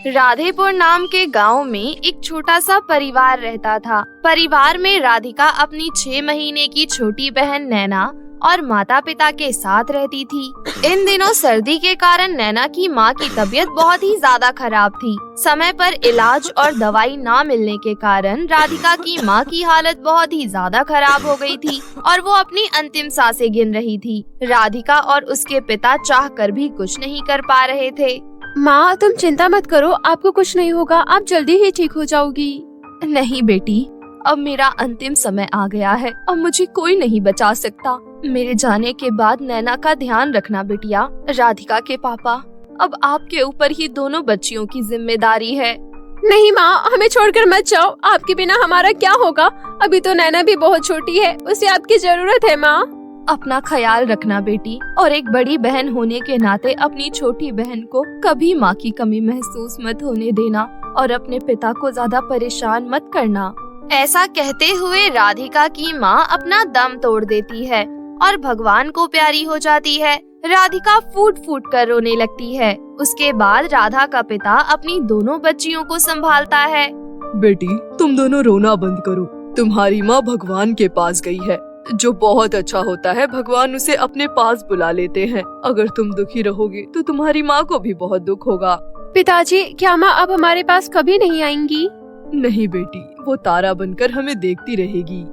राधेपुर नाम के गांव में एक छोटा सा परिवार रहता था। परिवार में राधिका अपनी 6 महीने की छोटी बहन नैना और माता पिता के साथ रहती थी। इन दिनों सर्दी के कारण नैना की माँ की तबीयत बहुत ही ज्यादा खराब थी। समय पर इलाज और दवाई ना मिलने के कारण राधिका की माँ की हालत बहुत ही ज्यादा खराब हो गई थी और वो अपनी अंतिम सांसें गिन रही थी। राधिका और उसके पिता चाहकर भी कुछ नहीं कर पा रहे थे। माँ, तुम चिंता मत करो, आपको कुछ नहीं होगा, आप जल्दी ही ठीक हो जाओगी। नहीं बेटी, अब मेरा अंतिम समय आ गया है। अब मुझे कोई नहीं बचा सकता। मेरे जाने के बाद नैना का ध्यान रखना बिटिया। राधिका के पापा, अब आपके ऊपर ही दोनों बच्चियों की जिम्मेदारी है। नहीं माँ, हमें छोड़कर मत जाओ। आपके बिना हमारा क्या होगा? अभी तो नैना भी बहुत छोटी है, उसे आपकी जरूरत है माँ। अपना ख्याल रखना बेटी, और एक बड़ी बहन होने के नाते अपनी छोटी बहन को कभी माँ की कमी महसूस मत होने देना और अपने पिता को ज्यादा परेशान मत करना। ऐसा कहते हुए राधिका की माँ अपना दम तोड़ देती है और भगवान को प्यारी हो जाती है। राधिका फूट फूट कर रोने लगती है। उसके बाद राधा का पिता अपनी दोनों बच्चियों को संभालता है। बेटी, तुम दोनों रोना बंद करो। तुम्हारी माँ भगवान के पास गई है, जो बहुत अच्छा होता है। भगवान उसे अपने पास बुला लेते हैं। अगर तुम दुखी रहोगे तो तुम्हारी माँ को भी बहुत दुख होगा। पिताजी, क्या माँ अब हमारे पास कभी नहीं आएंगी? नहीं बेटी, वो तारा बनकर हमें देखती रहेगी।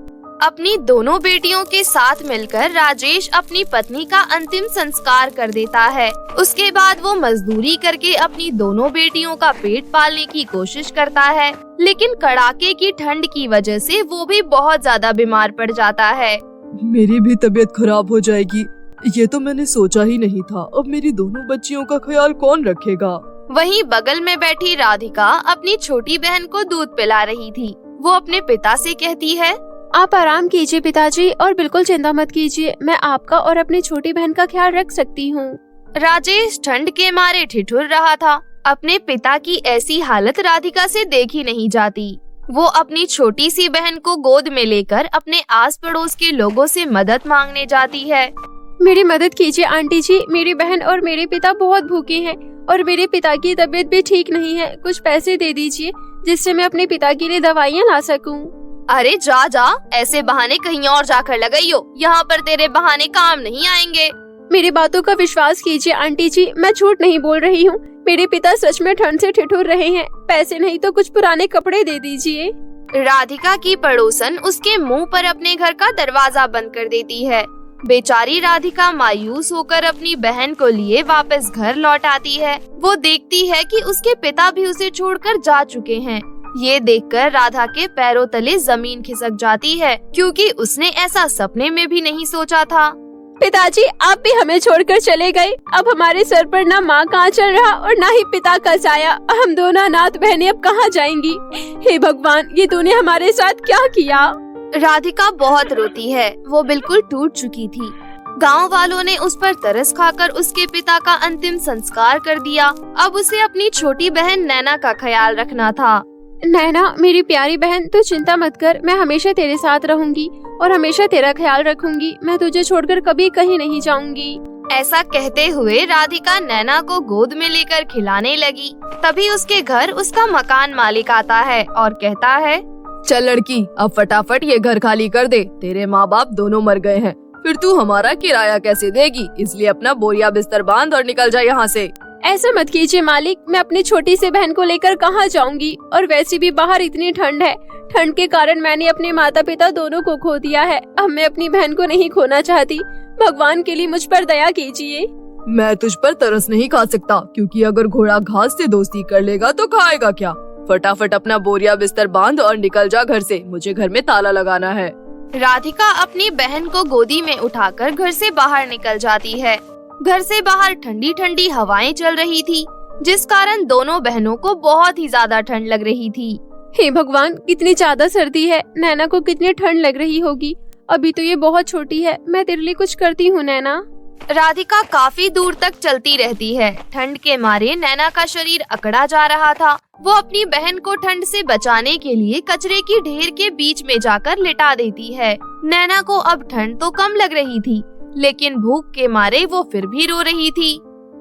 अपनी दोनों बेटियों के साथ मिलकर राजेश अपनी पत्नी का अंतिम संस्कार कर देता है। उसके बाद वो मजदूरी करके अपनी दोनों बेटियों का पेट पालने की कोशिश करता है, लेकिन कड़ाके की ठंड की वजह से वो भी बहुत ज्यादा बीमार पड़ जाता है। मेरी भी तबीयत खराब हो जाएगी, ये तो मैंने सोचा ही नहीं था। अब मेरी दोनों बच्चियों का ख्याल कौन रखेगा? वहीं बगल में बैठी राधिका अपनी छोटी बहन को दूध पिला रही थी। वो अपने पिता से कहती है, आप आराम कीजिए पिताजी, और बिल्कुल चिंता मत कीजिए। मैं आपका और अपनी छोटी बहन का ख्याल रख सकती हूँ। राजेश ठंड के मारे ठिठुर रहा था। अपने पिता की ऐसी हालत राधिका से देखी नहीं जाती। वो अपनी छोटी सी बहन को गोद में लेकर अपने आस पड़ोस के लोगों से मदद मांगने जाती है। मेरी मदद कीजिए आंटी जी, मेरी बहन और मेरे पिता बहुत भूखे हैं और मेरे पिता की तबीयत भी ठीक नहीं है। कुछ पैसे दे दीजिए जिससे मैं अपने पिता के लिए दवाइयाँ ला सकूं। अरे जा जा, ऐसे बहाने कहीं और जाकर लगाइयो। यहाँ पर तेरे बहाने काम नहीं आएंगे। मेरी बातों का विश्वास कीजिए आंटी जी, मैं झूठ नहीं बोल रही हूँ। मेरे पिता सच में ठंड से ठिठुर रहे हैं। पैसे नहीं तो कुछ पुराने कपड़े दे दीजिए। राधिका की पड़ोसन उसके मुंह पर अपने घर का दरवाजा बंद कर देती है। बेचारी राधिका मायूस होकर अपनी बहन को लिए वापस घर लौट आती है। वो देखती है कि उसके पिता भी उसे छोड़कर जा चुके हैं। ये देखकर राधा के पैरों तले जमीन खिसक जाती है, क्योंकि उसने ऐसा सपने में भी नहीं सोचा था। पिताजी, आप भी हमें छोड़कर चले गए। अब हमारे सर पर ना माँ का आंचल रहा और ना ही पिता का साया। हम दोनों अनाथ बहनें अब कहाँ जाएंगी? हे भगवान, ये तूने हमारे साथ क्या किया? राधिका बहुत रोती है। वो बिल्कुल टूट चुकी थी। गांव वालों ने उस पर तरस खाकर उसके पिता का अंतिम संस्कार कर दिया। अब उसे अपनी छोटी बहन नैना का ख्याल रखना था। नैना, मेरी प्यारी बहन, तू चिंता मत कर। मैं हमेशा तेरे साथ रहूंगी और हमेशा तेरा ख्याल रखूंगी। मैं तुझे छोड़कर कभी कहीं नहीं जाऊंगी। ऐसा कहते हुए राधिका नैना को गोद में लेकर खिलाने लगी। तभी उसके घर उसका मकान मालिक आता है और कहता है, चल लड़की, अब फटाफट ये घर खाली कर दे। तेरे माँ बाप दोनों मर गए हैं, फिर तू हमारा किराया कैसे देगी? इसलिए अपना बोरिया बिस्तर बांध और निकल जा यहाँ से। ऐसा मत कीजिए मालिक, मैं अपनी छोटी सी बहन को लेकर कहाँ जाऊंगी? और वैसे भी बाहर इतनी ठंड है। ठंड के कारण मैंने अपने माता पिता दोनों को खो दिया है। अब मैं अपनी बहन को नहीं खोना चाहती। भगवान के लिए मुझ पर दया कीजिए। मैं तुझ पर तरस नहीं खा सकता, क्योंकि अगर घोड़ा घास से दोस्ती कर लेगा तो खाएगा क्या? फटाफट अपना बोरिया बिस्तर बांध और निकल जा घर से। मुझे घर में ताला लगाना है। राधिका अपनी बहन को गोदी में उठाकर घर से बाहर निकल जाती है। घर से बाहर ठंडी ठंडी हवाएं चल रही थी, जिस कारण दोनों बहनों को बहुत ही ज्यादा ठंड लग रही थी। हे भगवान, कितनी ज्यादा सर्दी है। नैना को कितनी ठंड लग रही होगी। अभी तो ये बहुत छोटी है। मैं तेरे लिए कुछ करती हूँ नैना। राधिका काफी दूर तक चलती रहती है। ठंड के मारे नैना का शरीर अकड़ा जा रहा था। वो अपनी बहन को ठंड से बचाने के लिए कचरे की ढेर के बीच में जाकर लिटा देती है। नैना को अब ठंड तो कम लग रही थी, लेकिन भूख के मारे वो फिर भी रो रही थी।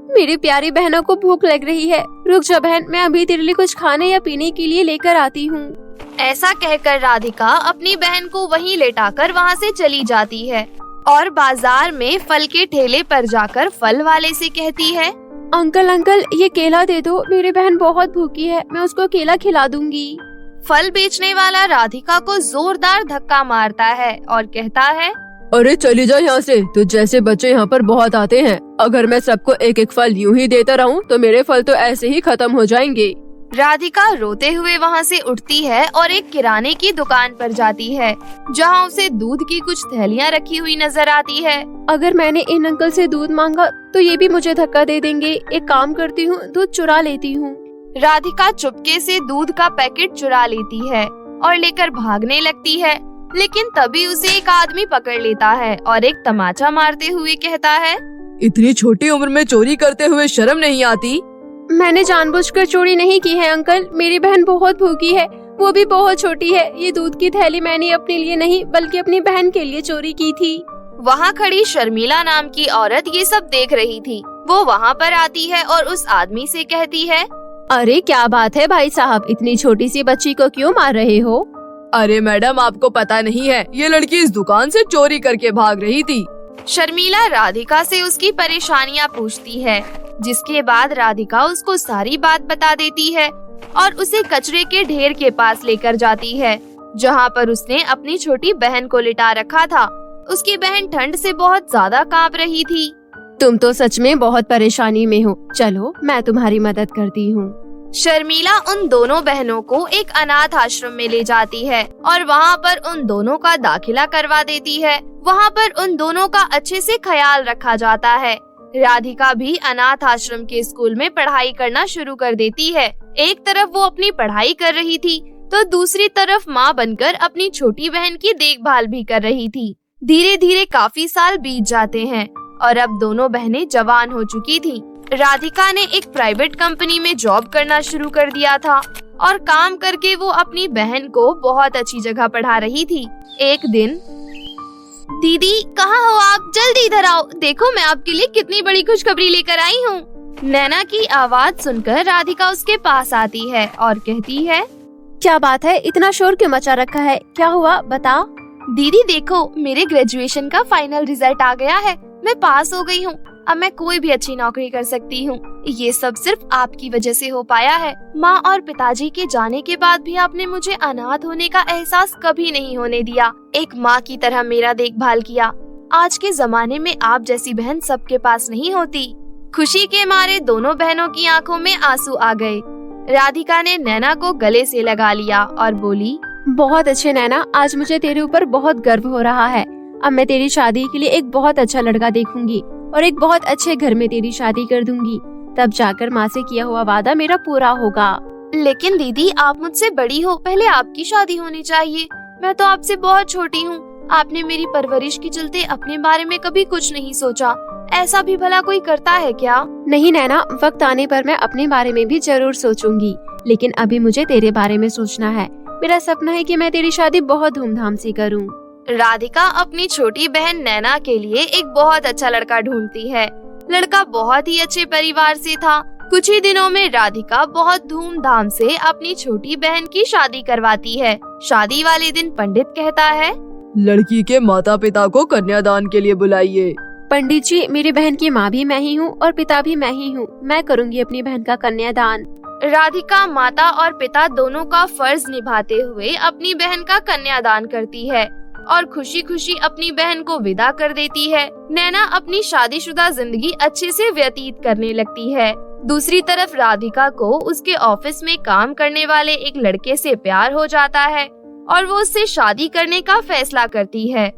मेरी प्यारी बहनों को भूख लग रही है। रुक जा बहन, मैं अभी तेरे लिए कुछ खाने या पीने के लिए लेकर आती हूँ। ऐसा कहकर राधिका अपनी बहन को वहीं लेटाकर वहाँ से चली जाती है और बाजार में फल के ठेले पर जाकर फल वाले से कहती है, अंकल अंकल ये केला दे दो, मेरी बहन बहुत भूखी है, मैं उसको केला खिला दूंगी। फल बेचने वाला राधिका को जोरदार धक्का मारता है और कहता है, अरे चली जा यहाँ से, तो जैसे बच्चे यहाँ पर बहुत आते हैं। अगर मैं सबको एक एक फल यूं ही देता रहूं तो मेरे फल तो ऐसे ही खत्म हो जाएंगे। राधिका रोते हुए वहाँ से उठती है और एक किराने की दुकान पर जाती है, जहाँ उसे दूध की कुछ थैलियाँ रखी हुई नजर आती है। अगर मैंने इन अंकल से दूध मांगा तो ये भी मुझे धक्का दे देंगे। एक काम करती हूँ, दूध चुरा लेती हूँ। राधिका चुपके से दूध का पैकेट चुरा लेती है और लेकर भागने लगती है, लेकिन तभी उसे एक आदमी पकड़ लेता है और एक तमाचा मारते हुए कहता है, इतनी छोटी उम्र में चोरी करते हुए शर्म नहीं आती? मैंने जानबूझकर चोरी नहीं की है अंकल, मेरी बहन बहुत भूखी है, वो भी बहुत छोटी है। ये दूध की थैली मैंने अपने लिए नहीं बल्कि अपनी बहन के लिए चोरी की थी। वहाँ खड़ी शर्मिला नाम की औरत ये सब देख रही थी। वो वहाँ पर आती है और उस आदमी से कहती है, अरे क्या बात है भाई साहब, इतनी छोटी सी बच्ची को क्यों मार रहे हो? अरे मैडम, आपको पता नहीं है, ये लड़की इस दुकान से चोरी करके भाग रही थी। शर्मिला राधिका से उसकी परेशानियाँ पूछती है, जिसके बाद राधिका उसको सारी बात बता देती है और उसे कचरे के ढेर के पास लेकर जाती है, जहाँ पर उसने अपनी छोटी बहन को लिटा रखा था। उसकी बहन ठंड से बहुत ज्यादा कांप रही थी। तुम तो सच में बहुत परेशानी में हो, चलो मैं तुम्हारी मदद करती हूँ। शर्मिला उन दोनों बहनों को एक अनाथ आश्रम में ले जाती है और वहाँ पर उन दोनों का दाखिला करवा देती है। वहाँ पर उन दोनों का अच्छे से ख्याल रखा जाता है। राधिका भी अनाथ आश्रम के स्कूल में पढ़ाई करना शुरू कर देती है। एक तरफ वो अपनी पढ़ाई कर रही थी तो दूसरी तरफ माँ बनकर अपनी छोटी बहन की देखभाल भी कर रही थी। धीरे धीरे काफी साल बीत जाते हैं और अब दोनों बहनें जवान हो चुकी थी। राधिका ने एक प्राइवेट कंपनी में जॉब करना शुरू कर दिया था और काम करके वो अपनी बहन को बहुत अच्छी जगह पढ़ा रही थी। एक दिन, दीदी कहाँ हो आप? जल्दी इधर आओ, देखो मैं आपके लिए कितनी बड़ी खुशखबरी लेकर आई हूँ। नैना की आवाज सुनकर राधिका उसके पास आती है और कहती है, क्या बात है, इतना शोर क्यों मचा रखा है, क्या हुआ बता। दीदी देखो, मेरे ग्रेजुएशन का फाइनल रिजल्ट आ गया है, मैं पास हो गई हूँ। अब मैं कोई भी अच्छी नौकरी कर सकती हूँ। ये सब सिर्फ आपकी वजह से हो पाया है। माँ और पिताजी के जाने के बाद भी आपने मुझे अनाथ होने का एहसास कभी नहीं होने दिया। एक माँ की तरह मेरा देखभाल किया। आज के जमाने में आप जैसी बहन सबके पास नहीं होती। खुशी के मारे दोनों बहनों की आंखों में आंसू आ गए। राधिका ने नैना को गले से लगा लिया और बोली, बहुत अच्छे नैना, आज मुझे तेरे ऊपर बहुत गर्व हो रहा है। अब मैं तेरी शादी के लिए एक बहुत अच्छा लड़का देखूंगी और एक बहुत अच्छे घर में तेरी शादी कर दूंगी। तब जाकर माँ से किया हुआ वादा मेरा पूरा होगा। लेकिन दीदी आप मुझसे बड़ी हो, पहले आपकी शादी होनी चाहिए। मैं तो आपसे बहुत छोटी हूँ। आपने मेरी परवरिश के चलते अपने बारे में कभी कुछ नहीं सोचा। ऐसा भी भला कोई करता है क्या? नहीं नैना, वक्त आने पर मैं अपने बारे में भी जरूर सोचूंगी, लेकिन अभी मुझे तेरे बारे में सोचना है। मेरा सपना है कि मैं तेरी शादी बहुत धूमधाम से करूँ। राधिका अपनी छोटी बहन नैना के लिए एक बहुत अच्छा लड़का ढूंढती है। लड़का बहुत ही अच्छे परिवार से था। कुछ ही दिनों में राधिका बहुत धूमधाम से अपनी छोटी बहन की शादी करवाती है। शादी वाले दिन पंडित कहता है, लड़की के माता पिता को कन्यादान के लिए बुलाइए। पंडित जी, मेरी बहन की माँ भी मैं ही हूँ और पिता भी मैं ही हूँ। मैं करूँगी अपनी बहन का कन्यादान। राधिका माता और पिता दोनों का फर्ज निभाते हुए अपनी बहन का कन्यादान करती है और खुशी खुशी अपनी बहन को विदा कर देती है। नैना अपनी शादीशुदा जिंदगी अच्छे से व्यतीत करने लगती है। दूसरी तरफ राधिका को उसके ऑफिस में काम करने वाले एक लड़के से प्यार हो जाता है और वो उससे शादी करने का फैसला करती है।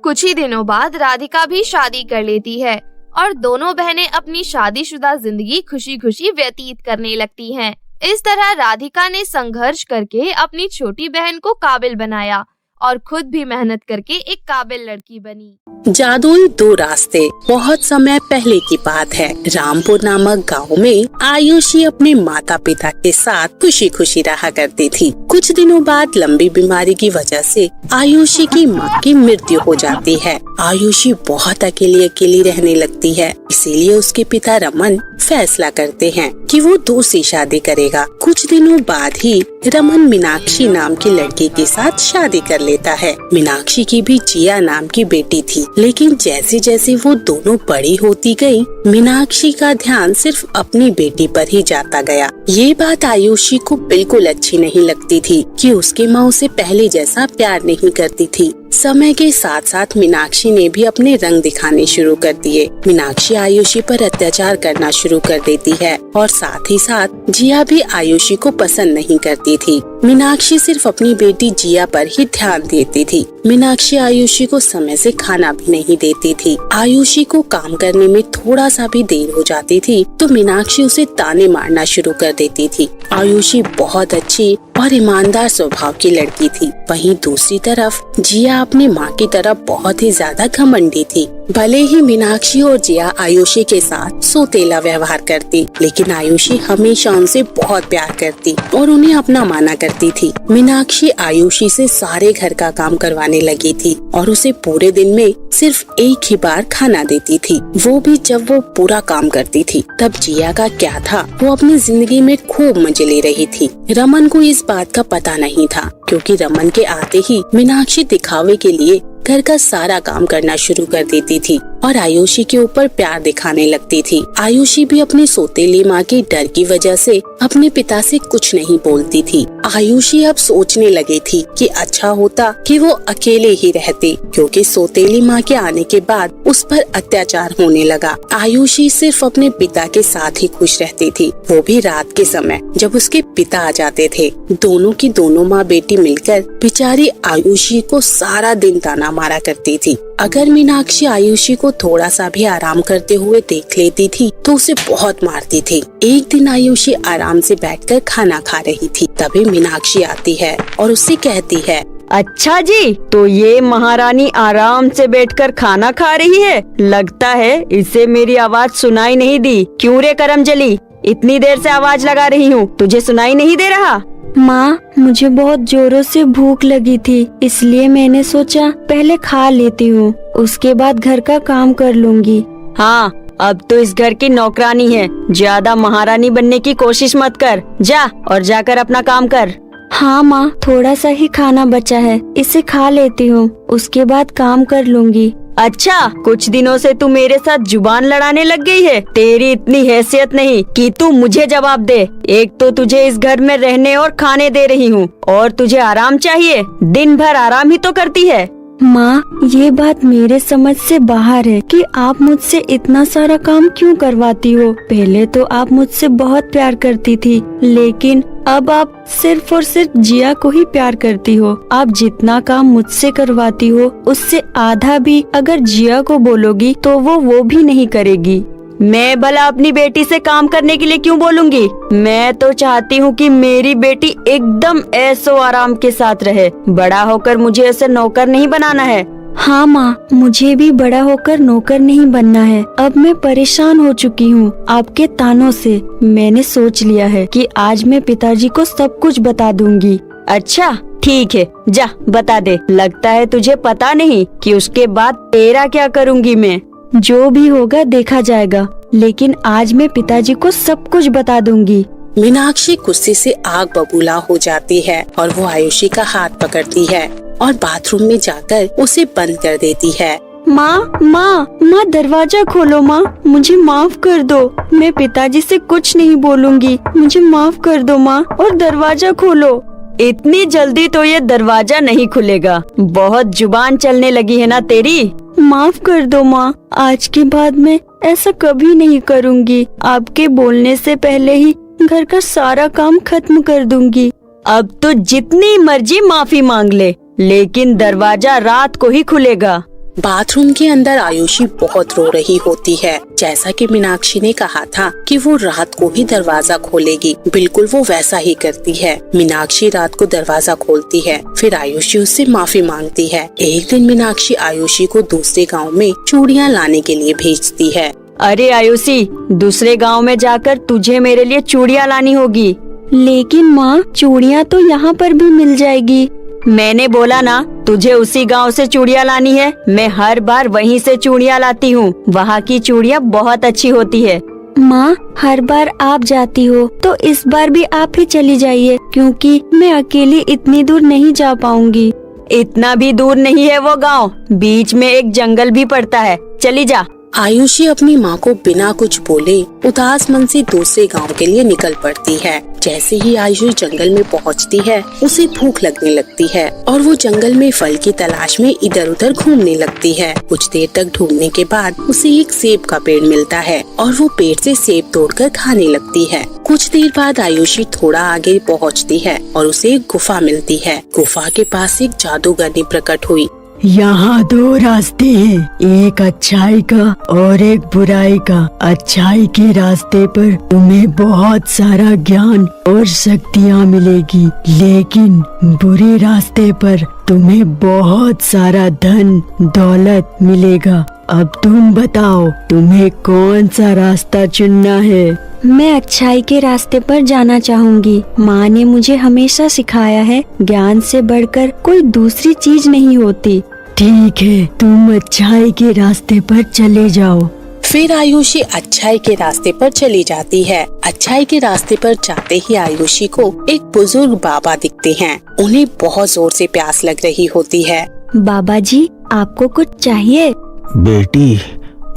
कुछ ही दिनों बाद राधिका भी शादी कर लेती है और दोनों बहनें अपनी शादीशुदा जिंदगी खुशी खुशी व्यतीत करने लगती हैं। इस तरह राधिका ने संघर्ष करके अपनी छोटी बहन को काबिल बनाया और खुद भी मेहनत करके एक काबिल लड़की बनी। जादुई दो रास्ते। बहुत समय पहले की बात है। रामपुर नामक गांव में आयुषी अपने माता पिता के साथ खुशी खुशी रहा करती थी। कुछ दिनों बाद लंबी बीमारी की वजह से आयुषी की मां की मृत्यु हो जाती है। आयुषी बहुत अकेली रहने लगती है, इसीलिए उसके पिता रमन फैसला करते हैं कि वो दूसरी शादी करेगा। कुछ दिनों बाद ही रमन मीनाक्षी नाम की लड़की के साथ शादी कर लेता है। मीनाक्षी की भी जिया नाम की बेटी थी, लेकिन जैसे जैसे वो दोनों बड़ी होती गई, मीनाक्षी का ध्यान सिर्फ अपनी बेटी पर ही जाता गया। ये बात आयुषी को बिल्कुल अच्छी नहीं लगती थी कि उसकी माँ उसे पहले जैसा प्यार नहीं करती थी। समय के साथ साथ मीनाक्षी ने भी अपने रंग दिखाने शुरू कर दिए। मीनाक्षी आयुषी पर अत्याचार करना शुरू कर देती है और साथ ही साथ जिया भी आयुषी को पसंद नहीं करती थी। मीनाक्षी सिर्फ अपनी बेटी जिया पर ही ध्यान देती थी। मीनाक्षी आयुषी को समय से खाना भी नहीं देती थी। आयुषी को काम करने में थोड़ा सा भी देर हो जाती थी तो मीनाक्षी उसे ताने मारना शुरू कर देती थी। आयुषी बहुत अच्छी और ईमानदार स्वभाव की लड़की थी। वहीं दूसरी तरफ जिया अपनी माँ की तरह बहुत ही ज्यादा घमंडी थी। भले ही मीनाक्षी और जिया आयुषी के साथ सौतेला व्यवहार करती, लेकिन आयुषी हमेशा उनसे बहुत प्यार करती और उन्हें अपना माना करती थी। मीनाक्षी आयुषी से सारे घर का काम करवाने लगी थी और उसे पूरे दिन में सिर्फ एक ही बार खाना देती थी, वो भी जब वो पूरा काम करती थी। तब जिया का क्या था, वो अपनी जिंदगी में खूब मजे ले रही थी। रमन को इस बात का पता नहीं था, क्योंकि रमन के आते ही मीनाक्षी दिखावे के लिए घर का सारा काम करना शुरू कर देती थी और आयुषी के ऊपर प्यार दिखाने लगती थी। आयुषी भी अपनी सौतेली माँ के डर की वजह से अपने पिता से कुछ नहीं बोलती थी। आयुषी अब सोचने लगी थी कि अच्छा होता कि वो अकेले ही रहती, क्योंकि सौतेली माँ के आने के बाद उस पर अत्याचार होने लगा। आयुषी सिर्फ अपने पिता के साथ ही खुश रहती थी, वो भी रात के समय जब उसके पिता आ जाते थे। दोनों की दोनों माँ बेटी मिलकर बेचारी आयुषी को सारा दिन ताना मारा करती थी। अगर मीनाक्षी आयुषी को थोड़ा सा भी आराम करते हुए देख लेती थी तो उसे बहुत मारती थी। एक दिन आयुषी आराम से बैठकर खाना खा रही थी, तभी मीनाक्षी आती है और उससे कहती है, अच्छा जी, तो ये महारानी आराम से बैठकर खाना खा रही है। लगता है इसे मेरी आवाज सुनाई नहीं दी। क्यों रे करमजली, इतनी देर से आवाज लगा रही हूँ, तुझे सुनाई नहीं दे रहा? माँ, मुझे बहुत जोरों से भूख लगी थी, इसलिए मैंने सोचा पहले खा लेती हूँ, उसके बाद घर का काम कर लूँगी। हाँ, अब तो इस घर की नौकरानी है, ज्यादा महारानी बनने की कोशिश मत कर। जा और जाकर अपना काम कर। हाँ माँ, थोड़ा सा ही खाना बचा है, इसे खा लेती हूँ, उसके बाद काम कर लूँगी। अच्छा, कुछ दिनों से तू मेरे साथ जुबान लड़ाने लग गई है। तेरी इतनी हैसियत नहीं कि तू मुझे जवाब दे। एक तो तुझे इस घर में रहने और खाने दे रही हूँ और तुझे आराम चाहिए। दिन भर आराम ही तो करती है। माँ, ये बात मेरे समझ से बाहर है कि आप मुझसे इतना सारा काम क्यों करवाती हो। पहले तो आप मुझसे बहुत प्यार करती थी, लेकिन अब आप सिर्फ और सिर्फ जिया को ही प्यार करती हो। आप जितना काम मुझसे करवाती हो उससे आधा भी अगर जिया को बोलोगी तो वो भी नहीं करेगी। मैं भला अपनी बेटी से काम करने के लिए क्यों बोलूंगी? मैं तो चाहती हूँ कि मेरी बेटी एकदम ऐशो आराम के साथ रहे। बड़ा होकर मुझे ऐसे नौकर नहीं बनाना है। हाँ माँ, मुझे भी बड़ा होकर नौकर नहीं बनना है। अब मैं परेशान हो चुकी हूँ आपके तानों से। मैंने सोच लिया है कि आज मैं पिताजी को सब कुछ बता दूंगी। अच्छा ठीक है, जा बता दे। लगता है तुझे पता नहीं कि उसके बाद तेरा क्या करूँगी मैं। जो भी होगा देखा जाएगा, लेकिन आज मैं पिताजी को सब कुछ बता दूंगी। मीनाक्षी गुस्से से आग बबूला हो जाती है और वो आयुषी का हाथ पकड़ती है और बाथरूम में जाकर उसे बंद कर देती है। माँ, दरवाजा खोलो माँ, मुझे माफ कर दो। मैं पिताजी से कुछ नहीं बोलूंगी, मुझे माफ कर दो माँ, और दरवाजा खोलो। इतनी जल्दी तो ये दरवाजा नहीं खुलेगा। बहुत जुबान चलने लगी है ना तेरी। माफ कर दो माँ, आज के बाद मैं ऐसा कभी नहीं करूँगी। आपके बोलने से पहले ही घर का सारा काम खत्म कर दूंगी। अब तो जितनी मर्जी माफी मांग ले, लेकिन दरवाजा रात को ही खुलेगा। बाथरूम के अंदर आयुषी बहुत रो रही होती है। जैसा कि मीनाक्षी ने कहा था कि वो रात को ही दरवाजा खोलेगी, बिल्कुल वो वैसा ही करती है। मीनाक्षी रात को दरवाजा खोलती है, फिर आयुषी उससे माफी मांगती है। एक दिन मीनाक्षी आयुषी को दूसरे गांव में चूड़ियां लाने के लिए भेजती है। अरे आयुषी, दूसरे गांव में जाकर तुझे मेरे लिए चूड़ियां लानी होगी। लेकिन माँ चूड़ियाँ तो यहाँ पर भी मिल जाएगी। मैंने बोला ना तुझे उसी गांव से चूड़ियाँ लानी है। मैं हर बार वहीं से चूड़ियाँ लाती हूँ। वहाँ की चूड़ियाँ बहुत अच्छी होती है। माँ हर बार आप जाती हो तो इस बार भी आप ही चली जाइए, क्योंकि मैं अकेली इतनी दूर नहीं जा पाऊंगी। इतना भी दूर नहीं है वो गांव, बीच में एक जंगल भी पड़ता है, चली जा। आयुषी अपनी माँ को बिना कुछ बोले उदास मन से दूसरे गांव के लिए निकल पड़ती है। जैसे ही आयुषी जंगल में पहुँचती है उसे भूख लगने लगती है और वो जंगल में फल की तलाश में इधर उधर घूमने लगती है। कुछ देर तक ढूंढने के बाद उसे एक सेब का पेड़ मिलता है और वो पेड़ से सेब तोड़कर खाने लगती है। कुछ देर बाद आयुषी थोड़ा आगे पहुँचती है और उसे एक गुफा मिलती है। गुफा के पास एक जादूगरनी प्रकट हुई। यहाँ दो रास्ते हैं, एक अच्छाई का और एक बुराई का। अच्छाई के रास्ते पर तुम्हें बहुत सारा ज्ञान और शक्तियाँ मिलेगी, लेकिन बुरे रास्ते पर तुम्हें बहुत सारा धन दौलत मिलेगा। अब तुम बताओ तुम्हें कौन सा रास्ता चुनना है? मैं अच्छाई के रास्ते पर जाना चाहूँगी। माँ ने मुझे हमेशा सिखाया है, ज्ञान से बढ़कर कोई दूसरी चीज नहीं होती। ठीक है, तुम अच्छाई के रास्ते पर चले जाओ। फिर आयुषी अच्छाई के रास्ते पर चली जाती है। अच्छाई के रास्ते पर जाते ही आयुषी को एक बुजुर्ग बाबा दिखते हैं। उन्हें बहुत जोर से प्यास लग रही होती है। बाबा जी, आपको कुछ चाहिए? बेटी,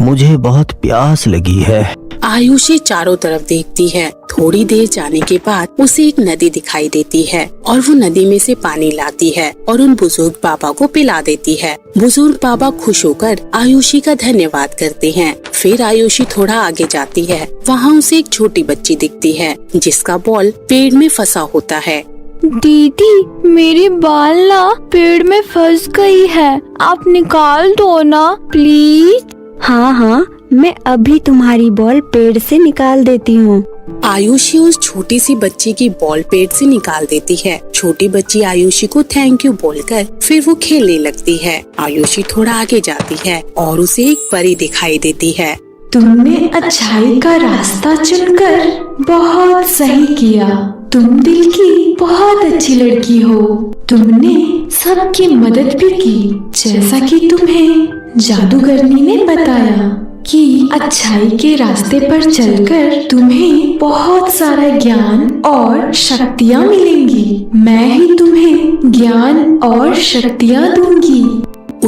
मुझे बहुत प्यास लगी है। आयुषी चारों तरफ देखती है। थोड़ी देर जाने के बाद उसे एक नदी दिखाई देती है और वो नदी में से पानी लाती है और उन बुजुर्ग बाबा को पिला देती है। बुजुर्ग बाबा खुश होकर आयुषी का धन्यवाद करते हैं। फिर आयुषी थोड़ा आगे जाती है। वहाँ उसे एक छोटी बच्ची दिखती है जिसका बॉल पेड़ में फंसा होता है। दीदी, मेरी बाल ना पेड़ में फंस गई है, आप निकाल दो ना प्लीज। हाँ हाँ, मैं अभी तुम्हारी बॉल पेड़ से निकाल देती हूँ। आयुषी उस छोटी सी बच्ची की बॉल पेड़ से निकाल देती है। छोटी बच्ची आयुषी को थैंक यू बोलकर फिर वो खेलने लगती है। आयुषी थोड़ा आगे जाती है और उसे एक परी दिखाई देती है। तुमने अच्छाई का रास्ता चुनकर बहुत सही किया। तुम दिल की बहुत अच्छी लड़की हो। तुमने सबकी मदद भी की, जैसा कि तुम्हें जादूगरनी ने बताया कि अच्छाई के रास्ते पर चलकर तुम्हें बहुत सारा ज्ञान और शक्तियाँ मिलेंगी। मैं ही तुम्हें ज्ञान और शक्तियाँ दूंगी।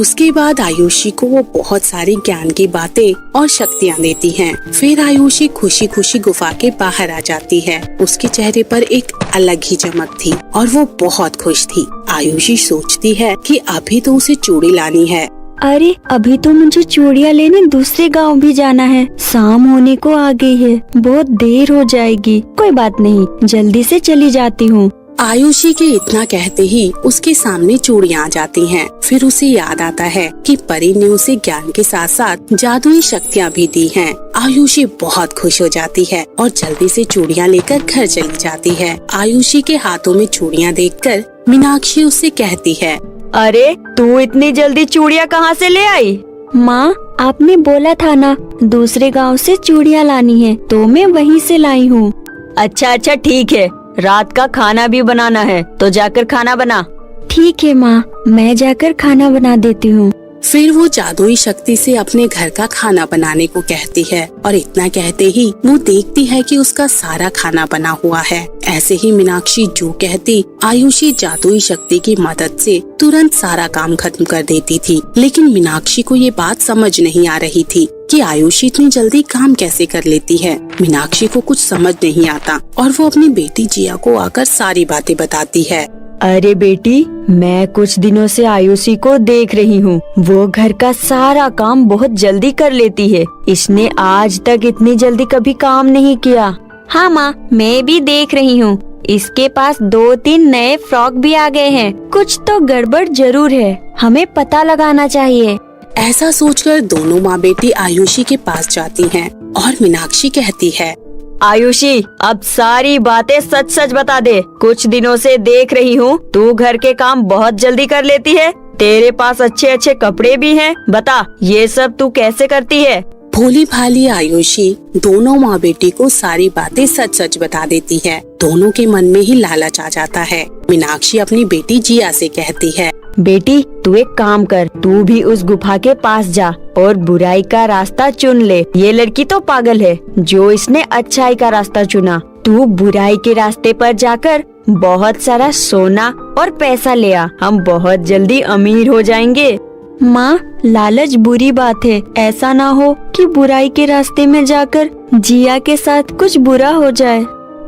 उसके बाद आयुषी को वो बहुत सारी ज्ञान की बातें और शक्तियाँ देती हैं। फिर आयुषी खुशी खुशी गुफा के बाहर आ जाती है। उसके चेहरे पर एक अलग ही चमक थी और वो बहुत खुश थी। आयुषी सोचती है कि अभी तो उसे चूड़ी लानी है। अरे अभी तो मुझे चूड़ियाँ लेने दूसरे गांव भी जाना है। शाम होने को आ गई है, बहुत देर हो जाएगी। कोई बात नहीं, जल्दी से चली जाती हूँ। आयुषी के इतना कहते ही उसके सामने चूड़ियाँ आ जाती हैं। फिर उसे याद आता है कि परी ने उसे ज्ञान के साथ साथ जादुई शक्तियाँ भी दी हैं। आयुषी बहुत खुश हो जाती है और जल्दी से चूड़ियाँ लेकर घर चली जाती है। आयुषी के हाथों में चूड़ियाँ देखकर मीनाक्षी उससे कहती है, अरे तू इतनी जल्दी चूड़ियाँ कहाँ से ले आई? माँ, आपने बोला था ना दूसरे गांव से चूड़ियाँ लानी है, तो मैं वहीं से लाई हूँ। अच्छा अच्छा ठीक है, रात का खाना भी बनाना है तो जाकर खाना बना। ठीक है माँ, मैं जाकर खाना बना देती हूँ। फिर वो जादुई शक्ति से अपने घर का खाना बनाने को कहती है और इतना कहते ही वो देखती है कि उसका सारा खाना बना हुआ है। ऐसे ही मीनाक्षी जो कहती, आयुषी जादुई शक्ति की मदद से तुरंत सारा काम खत्म कर देती थी। लेकिन मीनाक्षी को ये बात समझ नहीं आ रही थी कि आयुषी इतनी जल्दी काम कैसे कर लेती है। मीनाक्षी को कुछ समझ नहीं आता और वो अपनी बेटी जिया को आकर सारी बातें बताती है। अरे बेटी, मैं कुछ दिनों से आयुषी को देख रही हूँ। वो घर का सारा काम बहुत जल्दी कर लेती है। इसने आज तक इतनी जल्दी कभी काम नहीं किया। हाँ माँ, मैं भी देख रही हूँ। इसके पास 2-3 नए फ्रॉक भी आ गए हैं। कुछ तो गड़बड़ जरूर है, हमें पता लगाना चाहिए। ऐसा सोचकर दोनों माँ बेटी आयुषी के पास जाती हैं और मीनाक्षी कहती है, आयुषी अब सारी बातें सच सच बता दे। कुछ दिनों से देख रही हूँ तू घर के काम बहुत जल्दी कर लेती है। तेरे पास अच्छे अच्छे कपड़े भी हैं। बता ये सब तू कैसे करती है? भोली भाली आयुषी दोनों माँ बेटी को सारी बातें सच सच बता देती है। दोनों के मन में ही लालच आ जाता है। मीनाक्षी अपनी बेटी जिया से कहती है, बेटी तू एक काम कर, तू भी उस गुफा के पास जा और बुराई का रास्ता चुन ले। ये लड़की तो पागल है जो इसने अच्छाई का रास्ता चुना। तू बुराई के रास्ते पर जाकर बहुत सारा सोना और पैसा ले आ, हम बहुत जल्दी अमीर हो जाएंगे। माँ, लालच बुरी बात है। ऐसा ना हो कि बुराई के रास्ते में जाकर जिया के साथ कुछ बुरा हो जाए।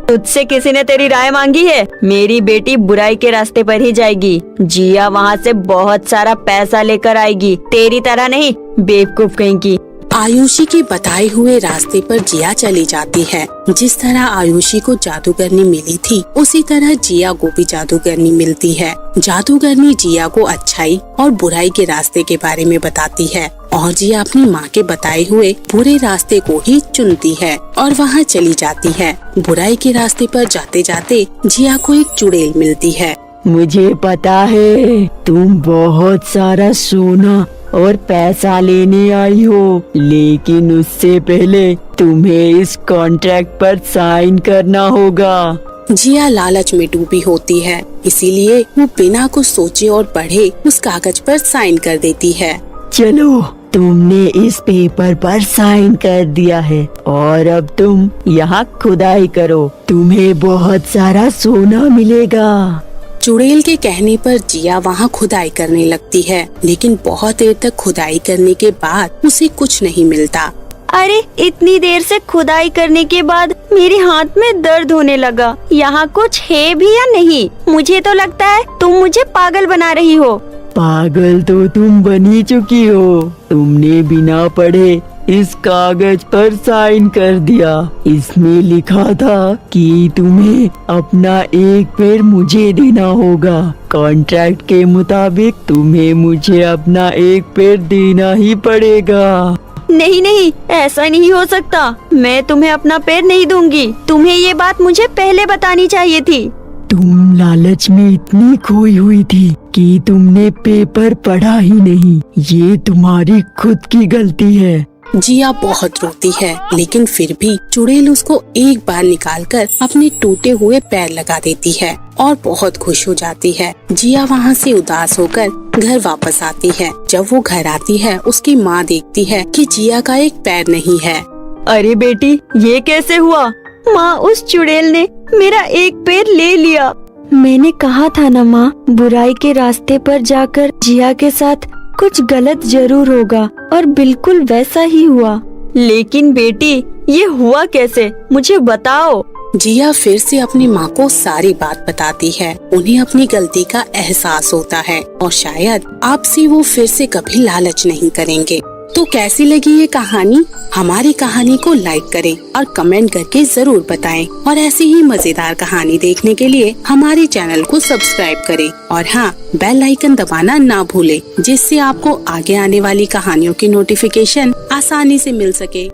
तुझसे किसी ने तेरी राय मांगी है? मेरी बेटी बुराई के रास्ते पर ही जाएगी। जिया वहाँ से बहुत सारा पैसा लेकर आएगी, तेरी तरह नहीं, बेवकूफ कहीं की। आयुषी के बताए हुए रास्ते पर जिया चली जाती है। जिस तरह आयुषी को जादूगरनी मिली थी उसी तरह जिया को भी जादूगरनी मिलती है। जादूगरनी जिया को अच्छाई और बुराई के रास्ते के बारे में बताती है और जिया अपनी माँ के बताए हुए बुरे रास्ते को ही चुनती है और वहाँ चली जाती है। बुराई के रास्ते पर जाते जाते जिया को एक चुड़ैल मिलती है। मुझे पता है तुम बहुत सारा सोना और पैसा लेने आई हो, लेकिन उससे पहले तुम्हें इस कॉन्ट्रैक्ट पर साइन करना होगा। जिया लालच में डूबी होती है, इसीलिए वो बिना कुछ सोचे और पढ़े उस कागज पर साइन कर देती है। चलो, तुमने इस पेपर पर साइन कर दिया है और अब तुम यहाँ खुदाई करो, तुम्हें बहुत सारा सोना मिलेगा। चुड़ैल के कहने पर जिया वहाँ खुदाई करने लगती है, लेकिन बहुत देर तक खुदाई करने के बाद उसे कुछ नहीं मिलता। अरे, इतनी देर से खुदाई करने के बाद मेरे हाथ में दर्द होने लगा। यहाँ कुछ है भी या नहीं? मुझे तो लगता है तुम मुझे पागल बना रही हो। पागल तो तुम बनी चुकी हो। तुमने बिना पढ़े इस कागज पर साइन कर दिया। इसमें लिखा था कि तुम्हें अपना एक पैर मुझे देना होगा। कॉन्ट्रैक्ट के मुताबिक तुम्हें मुझे अपना एक पैर देना ही पड़ेगा। नहीं नहीं, ऐसा नहीं हो सकता। मैं तुम्हें अपना पैर नहीं दूंगी। तुम्हें ये बात मुझे पहले बतानी चाहिए थी। तुम लालच में इतनी खोई हुई थी कि तुमने पेपर पढ़ा ही नहीं। ये तुम्हारी खुद की गलती है। जिया बहुत रोती है, लेकिन फिर भी चुड़ैल उसको एक बार निकालकर अपने टूटे हुए पैर लगा देती है और बहुत खुश हो जाती है। जिया वहाँ से उदास होकर घर वापस आती है। जब वो घर आती है उसकी माँ देखती है कि जिया का एक पैर नहीं है। अरे बेटी, ये कैसे हुआ? माँ, उस चुड़ैल ने मेरा एक पैर ले लिया। मैंने कहा था ना माँ, बुराई के रास्ते पर जाकर जिया के साथ कुछ गलत जरूर होगा, और बिल्कुल वैसा ही हुआ। लेकिन बेटी, ये हुआ कैसे? मुझे बताओ। जिया फिर से अपनी माँ को सारी बात बताती है। उन्हें अपनी गलती का एहसास होता है और शायद आपसे वो फिर से कभी लालच नहीं करेंगे। तो कैसी लगी ये कहानी? हमारी कहानी को लाइक करें और कमेंट करके जरूर बताएं और ऐसी ही मजेदार कहानी देखने के लिए हमारे चैनल को सब्सक्राइब करें और हाँ, बेल आइकन दबाना ना भूलें, जिससे आपको आगे आने वाली कहानियों की नोटिफिकेशन आसानी से मिल सके।